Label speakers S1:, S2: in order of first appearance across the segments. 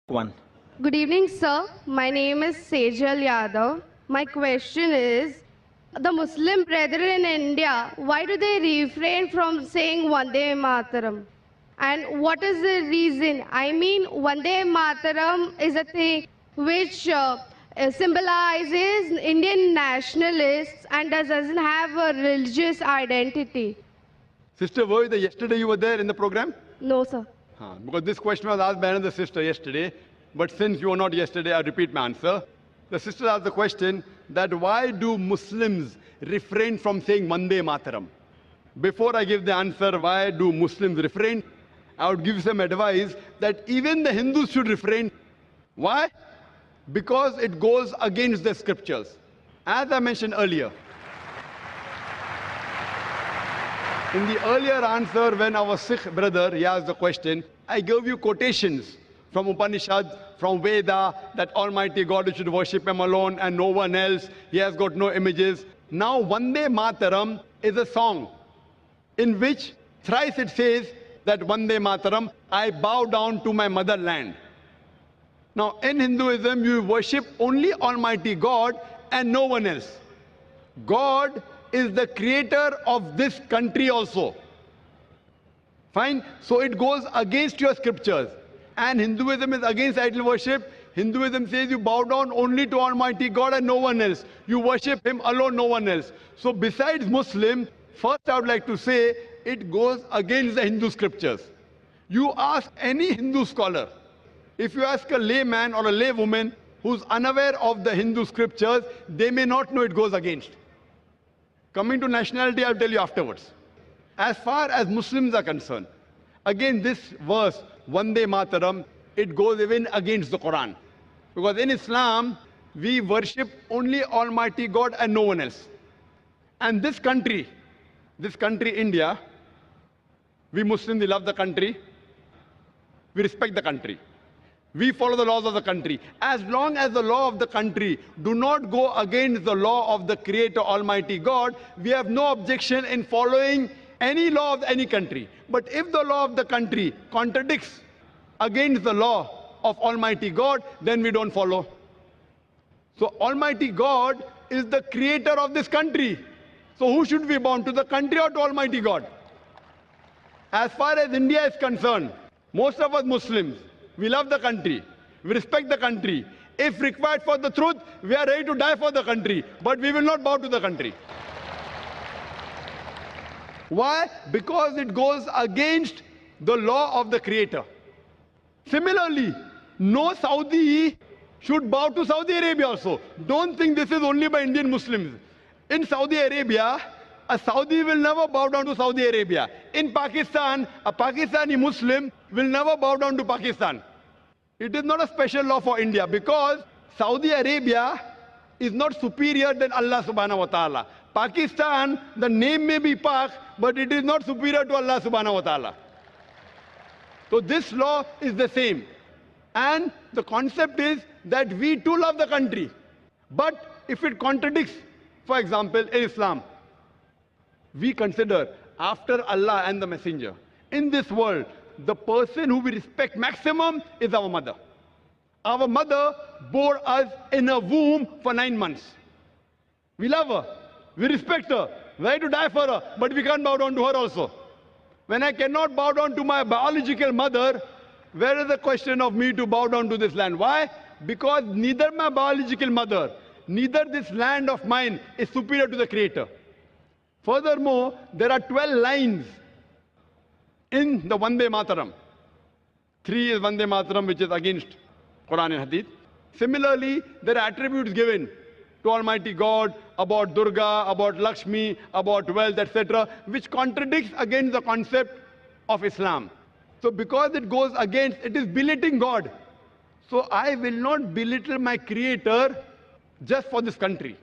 S1: One.
S2: Good evening, sir. My name is Sejal Yadav. My question is, the Muslim brethren in India, why do they refrain from saying Vande Mataram? And what is the reason? I mean, Vande Mataram is a thing which symbolizes Indian nationalists and doesn't have a religious identity.
S3: Sister Voida, yesterday you were there in the program?
S2: No, sir.
S3: Because this question was asked by another sister yesterday, but since you were not yesterday, I repeat my answer. The sister asked the question that why do Muslims refrain from saying Vande Mataram? Before I give the answer, why do Muslims refrain, I would give some advice that even the Hindus should refrain. Why? Because it goes against the scriptures. As I mentioned earlier, in the earlier answer, when our Sikh brother he asked the question, I gave you quotations from Upanishads, from Veda, that Almighty God should worship Him alone and no one else. He has got no images. Now, Vande Mataram is a song in which thrice it says that Vande Mataram, I bow down to my motherland. Now, in Hinduism, you worship only Almighty God and no one else. God is the creator of this country also. Fine? So it goes against your scriptures. And Hinduism is against idol worship. Hinduism says you bow down only to Almighty God and no one else. You worship Him alone, no one else. So besides Muslim, first I would like to say it goes against the Hindu scriptures. You ask any Hindu scholar, if you ask a layman or a laywoman who's unaware of the Hindu scriptures, they may not know it goes against. Coming to nationality, I'll tell you afterwards. As far as Muslims are concerned, again this verse, Vande Mataram, it goes even against the Quran. Because in Islam, we worship only Almighty God and no one else. And this country, India, we Muslims, we love the country, we respect the country. We follow the laws of the country. As long as the law of the country do not go against the law of the Creator Almighty God, we have no objection in following any law of any country. But if the law of the country contradicts against the law of Almighty God, then we don't follow. So Almighty God is the creator of this country. So who should we bow to, the country or to Almighty God? As far as India is concerned, most of us Muslims, we love the country. We respect the country. If required for the truth, we are ready to die for the country. But we will not bow to the country. Why? Because it goes against the law of the Creator. Similarly, no Saudi should bow to Saudi Arabia also. Don't think this is only by Indian Muslims. In Saudi Arabia, a Saudi will never bow down to Saudi Arabia. In Pakistan, a Pakistani Muslim will never bow down to Pakistan. It is not a special law for India because Saudi Arabia is not superior than Allah subhanahu wa ta'ala. Pakistan, the name may be Pak, but it is not superior to Allah subhanahu wa ta'ala. So this law is the same. And the concept is that we too love the country. But if it contradicts, for example, in Islam, we consider after Allah and the Messenger, in this world, the person who we respect maximum is our mother. Our mother bore us in a womb for 9 months. We love her. We respect her. We're ready to die for her. But we can't bow down to her also. When I cannot bow down to my biological mother, where is the question of me to bow down to this land? Why? Because neither my biological mother, neither this land of mine is superior to the Creator. Furthermore, there are 12 lines in the Vande Mataram. 3 is Vande Mataram, which is against Quran and Hadith. Similarly, there are attributes given to Almighty God about Durga, about Lakshmi, about wealth, etc., which contradicts against the concept of Islam. So because it goes against, it is belittling God. So I will not belittle my Creator just for this country.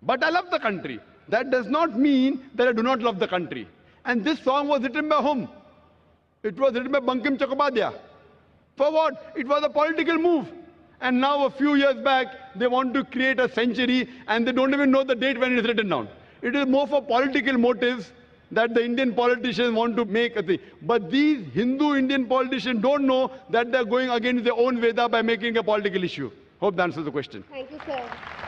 S3: But I love the country. That does not mean that I do not love the country. And this song was written by whom? It was written by Bankim Chakrabarty. For what? It was a political move. And now a few years back, they want to create a century and they don't even know the date when it is written down. It is more for political motives that the Indian politicians want to make a thing. But these Hindu Indian politicians don't know that they're going against their own Veda by making a political issue. Hope that answers the question.
S2: Thank you, sir.